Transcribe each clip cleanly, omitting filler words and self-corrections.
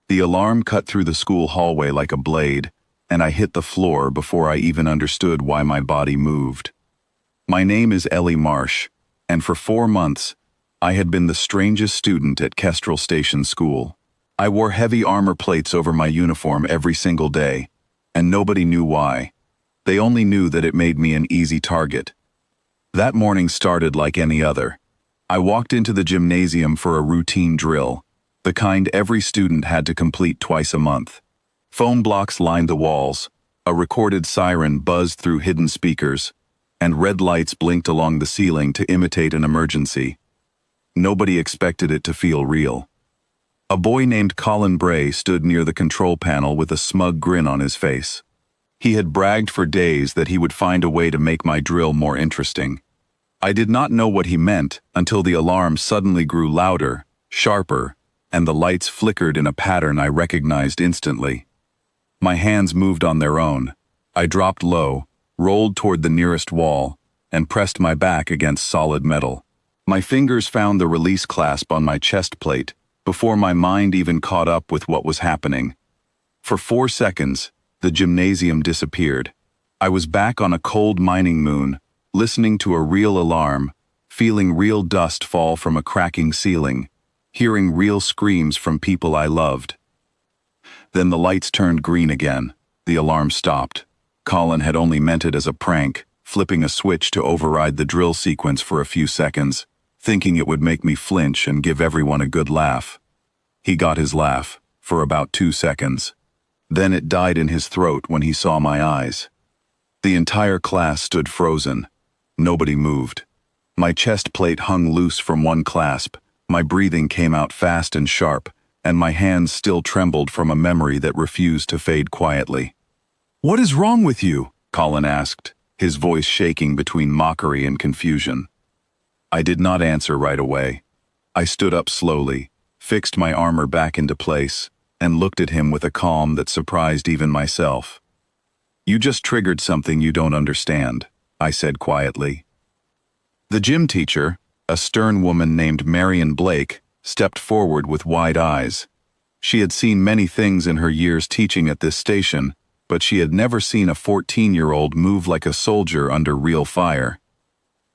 The alarm cut through the school hallway like a blade, and I hit the floor before I even understood why my body moved. My name is Ellie Marsh, and for 4 months, I had been the strangest student at Kestrel Station School. I wore heavy armor plates over my uniform every single day, and nobody knew why. They only knew that it made me an easy target. That morning started like any other. I walked into the gymnasium for a routine drill, the kind every student had to complete twice a month. Foam blocks lined the walls, a recorded siren buzzed through hidden speakers, and red lights blinked along the ceiling to imitate an emergency. Nobody expected it to feel real. A boy named Colin Bray stood near the control panel with a smug grin on his face. He had bragged for days that he would find a way to make my drill more interesting. I did not know what he meant until the alarm suddenly grew louder, sharper, and the lights flickered in a pattern I recognized instantly. My hands moved on their own. I dropped low, rolled toward the nearest wall, and pressed my back against solid metal. My fingers found the release clasp on my chest plate before my mind even caught up with what was happening. For 4 seconds, the gymnasium disappeared. I was back on a cold mining moon, listening to a real alarm, feeling real dust fall from a cracking ceiling, hearing real screams from people I loved. Then the lights turned green again. The alarm stopped. Colin had only meant it as a prank, flipping a switch to override the drill sequence for a few seconds, thinking it would make me flinch and give everyone a good laugh. He got his laugh, for about 2 seconds. Then it died in his throat when he saw my eyes. The entire class stood frozen. Nobody moved. My chest plate hung loose from one clasp, my breathing came out fast and sharp, and my hands still trembled from a memory that refused to fade quietly. "What is wrong with you?" Colin asked, his voice shaking between mockery and confusion. I did not answer right away. I stood up slowly, fixed my armor back into place, and looked at him with a calm that surprised even myself. "You just triggered something you don't understand," I said quietly. The gym teacher, a stern woman named Marion Blake, stepped forward with wide eyes. She had seen many things in her years teaching at this station, but she had never seen a 14-year-old move like a soldier under real fire.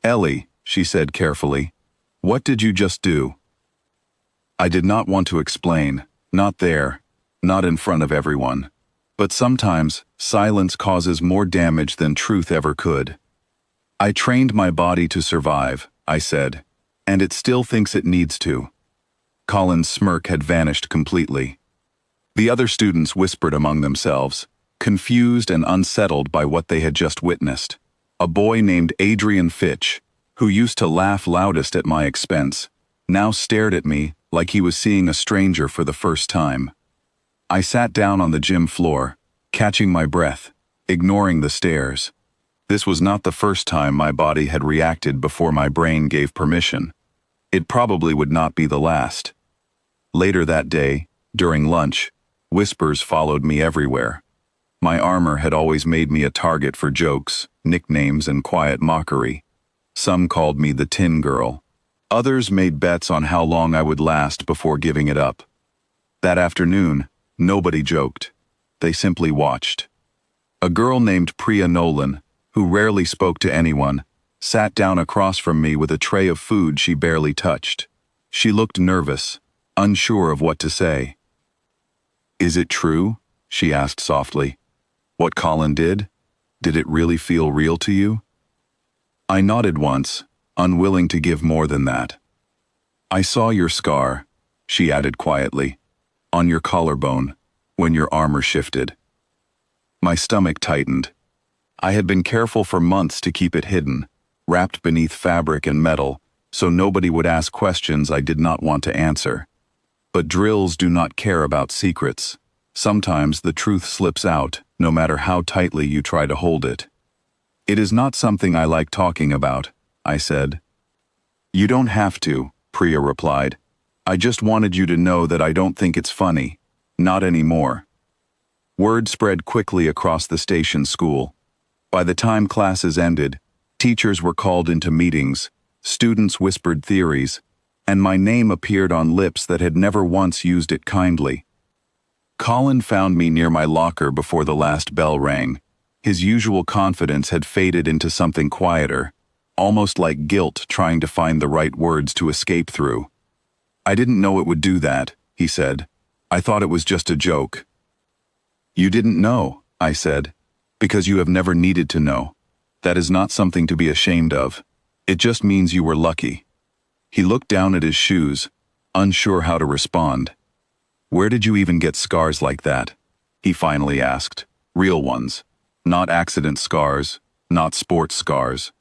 "Ellie," she said carefully, "what did you just do?" I did not want to explain, not there, not in front of everyone. But sometimes, silence causes more damage than truth ever could. "I trained my body to survive," I said, "and it still thinks it needs to." Colin's smirk had vanished completely. The other students whispered among themselves, confused and unsettled by what they had just witnessed. A boy named Adrian Fitch, who used to laugh loudest at my expense, now stared at me like he was seeing a stranger for the first time. I sat down on the gym floor, catching my breath, ignoring the stares. This was not the first time my body had reacted before my brain gave permission. It probably would not be the last. Later that day, during lunch, whispers followed me everywhere. My armor had always made me a target for jokes, nicknames, and quiet mockery. Some called me the Tin Girl. Others made bets on how long I would last before giving it up. That afternoon, nobody joked. They simply watched. A girl named Priya Nolan, who rarely spoke to anyone, sat down across from me with a tray of food she barely touched. She looked nervous, unsure of what to say. "Is it true?" she asked softly. "What Colin did? Did it really feel real to you?" I nodded once, unwilling to give more than that. "I saw your scar," she added quietly, "on your collarbone, when your armor shifted." My stomach tightened. I had been careful for months to keep it hidden, wrapped beneath fabric and metal, so nobody would ask questions I did not want to answer. But drills do not care about secrets. Sometimes the truth slips out, no matter how tightly you try to hold it. "It is not something I like talking about," I said. "You don't have to," Priya replied. "I just wanted you to know that I don't think it's funny. Not anymore." Word spread quickly across the station school. By the time classes ended, teachers were called into meetings, students whispered theories, and my name appeared on lips that had never once used it kindly. Colin found me near my locker before the last bell rang. His usual confidence had faded into something quieter, almost like guilt trying to find the right words to escape through. "I didn't know it would do that," he said. "I thought it was just a joke." "You didn't know," I said, "because you have never needed to know. That is not something to be ashamed of. It just means you were lucky." He looked down at his shoes, unsure how to respond. "Where did you even get scars like that?" he finally asked. "Real ones. Not accident scars, not sports scars."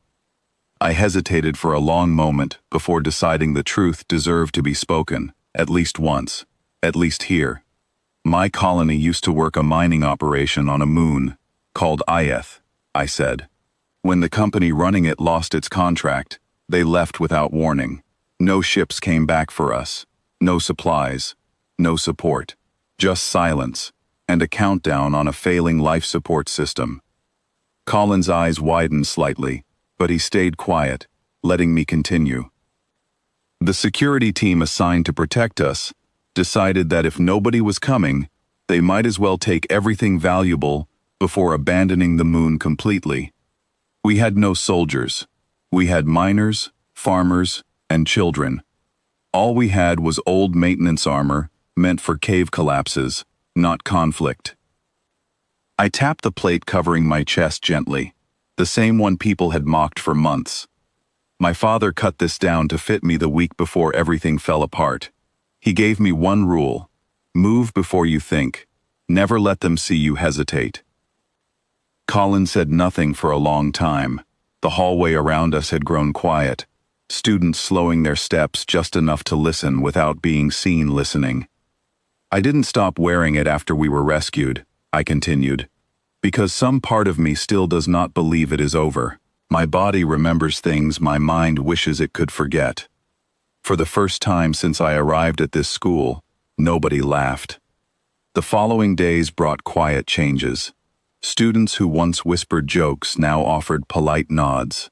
I hesitated for a long moment before deciding the truth deserved to be spoken, at least once, at least here. "My colony used to work a mining operation on a moon, called Ith," I said. "When the company running it lost its contract, they left without warning. No ships came back for us. No supplies. No support. Just silence, and a countdown on a failing life support system." Colin's eyes widened slightly, but he stayed quiet, letting me continue. "The security team assigned to protect us decided that if nobody was coming, they might as well take everything valuable before abandoning the moon completely. We had no soldiers. We had miners, farmers, and children. All we had was old maintenance armor meant for cave collapses, not conflict." I tapped the plate covering my chest gently, the same one people had mocked for months. "My father cut this down to fit me the week before everything fell apart. He gave me one rule: move before you think. Never let them see you hesitate." Colin said nothing for a long time. The hallway around us had grown quiet, students slowing their steps just enough to listen without being seen listening. "I didn't stop wearing it after we were rescued," I continued, "because some part of me still does not believe it is over. My body remembers things my mind wishes it could forget." For the first time since I arrived at this school, nobody laughed. The following days brought quiet changes. Students who once whispered jokes now offered polite nods.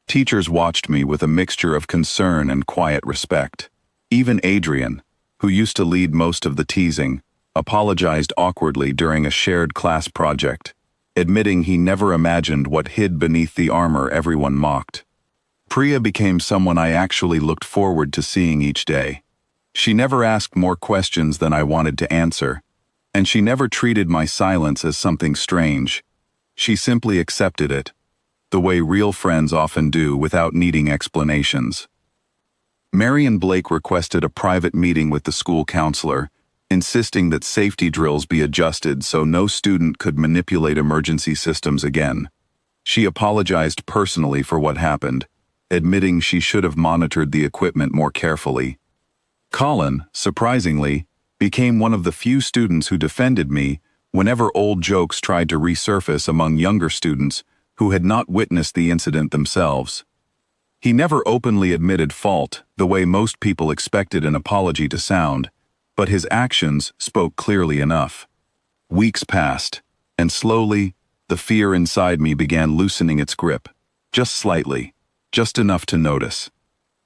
Teachers watched me with a mixture of concern and quiet respect. Even Adrian, who used to lead most of the teasing, apologized awkwardly during a shared class project, admitting he never imagined what hid beneath the armor everyone mocked. Priya became someone I actually looked forward to seeing each day. She never asked more questions than I wanted to answer, and she never treated my silence as something strange. She simply accepted it, the way real friends often do without needing explanations. Marion Blake requested a private meeting with the school counselor, insisting that safety drills be adjusted so no student could manipulate emergency systems again. She apologized personally for what happened, admitting she should have monitored the equipment more carefully. Colin, surprisingly, became one of the few students who defended me whenever old jokes tried to resurface among younger students who had not witnessed the incident themselves. He never openly admitted fault the way most people expected an apology to sound, but his actions spoke clearly enough. Weeks passed, and slowly, the fear inside me began loosening its grip, just slightly, just enough to notice.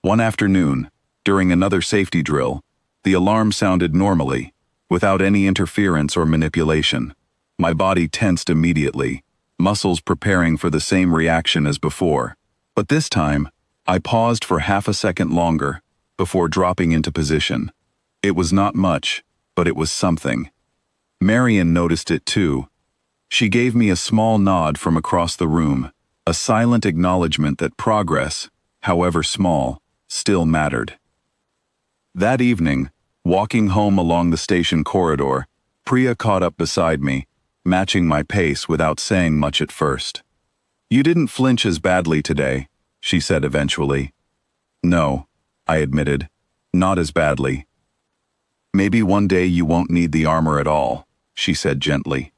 One afternoon, during another safety drill, the alarm sounded normally, without any interference or manipulation. My body tensed immediately, muscles preparing for the same reaction as before. But this time, I paused for half a second longer before dropping into position. It was not much, but it was something. Marion noticed it too. She gave me a small nod from across the room, a silent acknowledgement that progress, however small, still mattered. That evening, walking home along the station corridor, Priya caught up beside me, matching my pace without saying much at first. "You didn't flinch as badly today," she said eventually. "No," I admitted, "not as badly." "Maybe one day you won't need the armor at all," she said gently.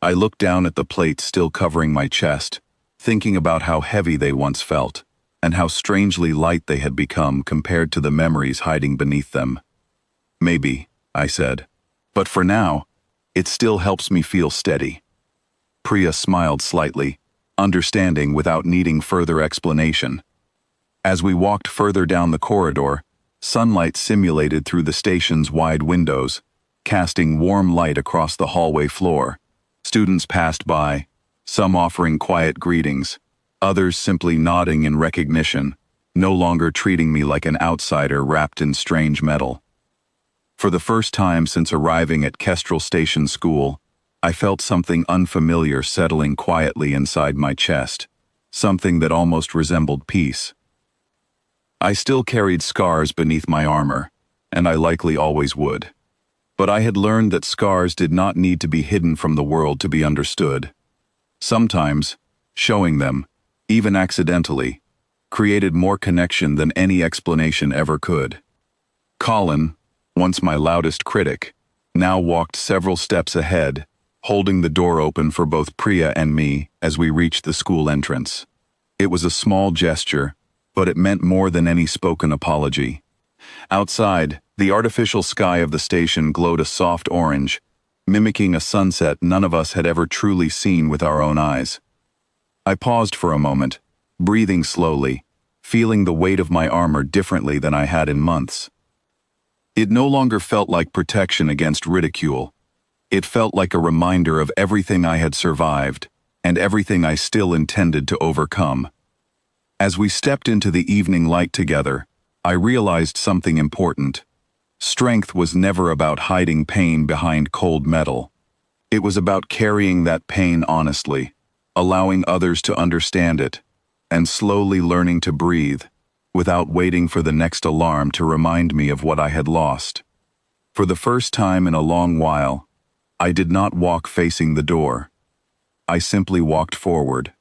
I looked down at the plates still covering my chest, thinking about how heavy they once felt, and how strangely light they had become compared to the memories hiding beneath them. "Maybe," I said, "but for now, it still helps me feel steady." Priya smiled slightly, understanding without needing further explanation. As we walked further down the corridor, sunlight simulated through the station's wide windows, casting warm light across the hallway floor. Students passed by, some offering quiet greetings, others simply nodding in recognition, no longer treating me like an outsider wrapped in strange metal. For the first time since arriving at Kestrel Station School, I felt something unfamiliar settling quietly inside my chest, something that almost resembled peace. I still carried scars beneath my armor, and I likely always would. But I had learned that scars did not need to be hidden from the world to be understood. Sometimes, showing them, even accidentally, created more connection than any explanation ever could. Colin, once my loudest critic, now walked several steps ahead, holding the door open for both Priya and me as we reached the school entrance. It was a small gesture, but it meant more than any spoken apology. Outside, the artificial sky of the station glowed a soft orange, mimicking a sunset none of us had ever truly seen with our own eyes. I paused for a moment, breathing slowly, feeling the weight of my armor differently than I had in months. It no longer felt like protection against ridicule. It felt like a reminder of everything I had survived and everything I still intended to overcome. As we stepped into the evening light together, I realized something important. Strength was never about hiding pain behind cold metal. It was about carrying that pain honestly, allowing others to understand it, and slowly learning to breathe, without waiting for the next alarm to remind me of what I had lost. For the first time in a long while, I did not walk facing the door. I simply walked forward,